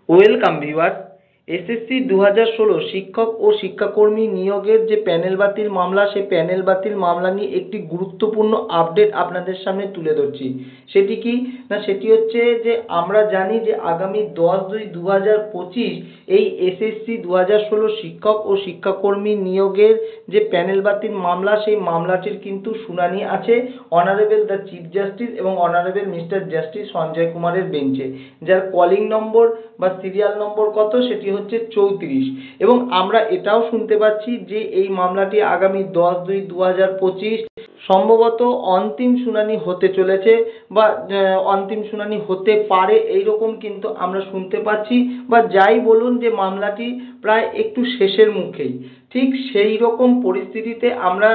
Welcome viewers. SSC 2016 শিক্ষক ও শিক্ষাকর্মী নিয়োগের যে প্যানেল বাতিল মামলা, সেই প্যানেল বাতিল মামলা নিয়ে একটি গুরুত্বপূর্ণ আপডেট আপনাদের সামনে তুলে ধরছি। সেটি কি না, সেটি হচ্ছে যে আমরা জানি যে আগামী 10/2/2025 এই এসএসসি 2016 শিক্ষক ও শিক্ষাকর্মী নিয়োগের যে প্যানেল বাতিল মামলা, সেই মামলাটির কিন্তু শুনানি আছে অনারেবল দ্য চিফ জাস্টিস এবং অনারেবল মিস্টার জাস্টিস সঞ্জয় কুমারের বেঞ্চে, যার কলিং নম্বর বা সিরিয়াল নম্বর কত, সেটি হচ্ছে 34। এবং আমরা এটাও শুনতে পাচ্ছি যে এই মামলাটি আগামী 10/2/2025 সম্ভবত অন্তিম শুনানি হতে চলেছে বা অন্তিম শুনানি হতে পারে, এইরকম কিন্তু আমরা শুনতে পাচ্ছি। বা যাই বলুন, যে মামলাটি প্রায় একটু শেষের মুখেই। ঠিক সেই রকম পরিস্থিতিতে আমরা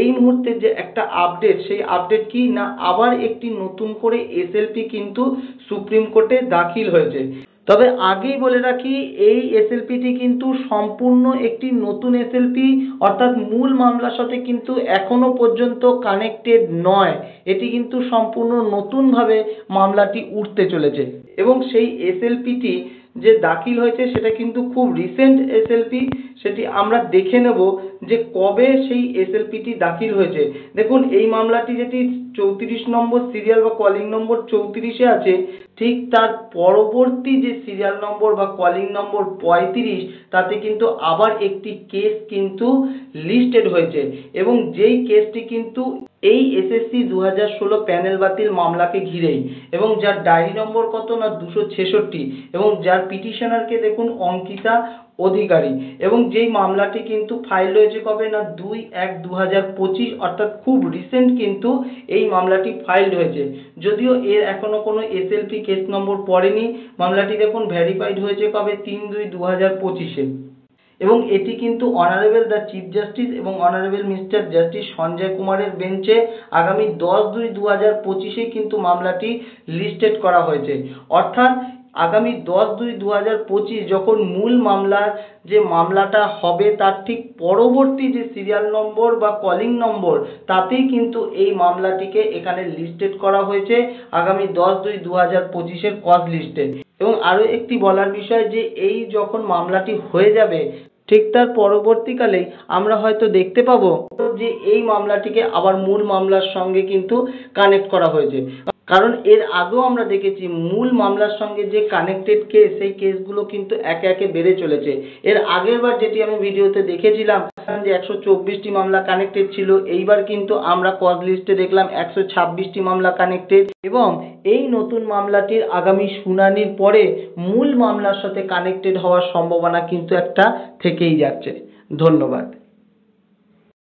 এই মুহূর্তে যে একটা আপডেট, সেই আপডেট কি না, আবার একটি নতুন করে এসএলপি কিন্তু সুপ্রিম কোর্টে দাখিল হয়েছে। তবে আগেই বলে রাখি, এই এসএলপিটি কিন্তু সম্পূর্ণ একটি নতুন এসএলপি, অর্থাৎ মূল মামলার সাথে কিন্তু এখনো পর্যন্ত কানেক্টেড নয়। এটি কিন্তু সম্পূর্ণ নতুনভাবে মামলাটি উঠতে চলেছে এবং সেই এসএলপিটি যে দাখিল হয়েছে সেটা কিন্তু খুব রিসেন্ট এসএলপি। সেটি আমরা দেখে নেব যে কবে সেই এসএলপিটি দাখিল হয়েছে। দেখুন, এই মামলাটি যেটি 34 নম্বর সিরিয়াল বা কলিং নম্বর 34-এ আছে, ঠিক তার পরবর্তী যে সিরিয়াল নম্বর বা কলিং নম্বর 35, তাতে কিন্তু আবার একটি কেস কিন্তু লিস্টেড হয়েছে এবং যেই কেসটি কিন্তু এই এসএসসি 2016 প্যানেল বাতিল মামলাকে ঘিরেই, এবং যার ডায়েরি নম্বর কত না 266, এবং যার পিটিশনারকে দেখুন অঙ্কিতা অধিকারী, এবং যেই মামলাটি কিন্তু ফাইল হয়েছে কবে না 2/1/2025, অর্থাৎ খুব রিসেন্ট কিন্তু এই মামলাটি ফাইল হয়েছে। যদিও এর এখনো কোনো এসএলপি কেস নম্বর পড়েনি। মামলাটি দেখুন ভেরিফাইড হয়েছে কবে 3/2/2025-এ, এবং এটি কিন্তু অনারেবল দ্য চিফ জাস্টিস এবং অনারেবল মিস্টার জাস্টিস সঞ্জয় কুমারের বেঞ্চে আগামী 10/2/2025-এ কিন্তু মামলাটি লিস্টেড করা হয়েছে। অর্থাৎ আগামী 10/2/2025 যখন মূল মামলার যে মামলাটা হবে, তার ঠিক পরবর্তী যে সিরিয়াল নম্বর বা কলিং নম্বর, তাতেই কিন্তু এই মামলাটিকে এখানে লিস্টেড করা হয়েছে আগামী 10/2/2025-এর কজ লিস্টে। এবং আরও একটি বলার বিষয়, যে এই যখন মামলাটি হয়ে যাবে, ঠিক তার পরবর্তীকালেই আমরা হয়তো দেখতে পাবো যে এই মামলাটিকে আবার মূল মামলার সঙ্গে কিন্তু কানেক্ট করা হয়েছে। কারণ এর আগেও আমরা দেখেছি মূল মামলার সঙ্গে যে কানেক্টেড কেস, সেই কেসগুলো কিন্তু একে একে বেড়ে চলেছে। এর আগের বার যেটি আমি ভিডিওতে দেখেছিলাম যে 124টি মামলা কানেক্টেড ছিল, এইবার কিন্তু আমরা কজ লিস্টে দেখলাম 126টি মামলা কানেক্টেড, এবং এই নতুন মামলাটির আগামী শুনানির পরে মূল মামলার সাথে কানেক্টেড হওয়ার সম্ভাবনা কিন্তু একটা থেকেই যাচ্ছে। ধন্যবাদ।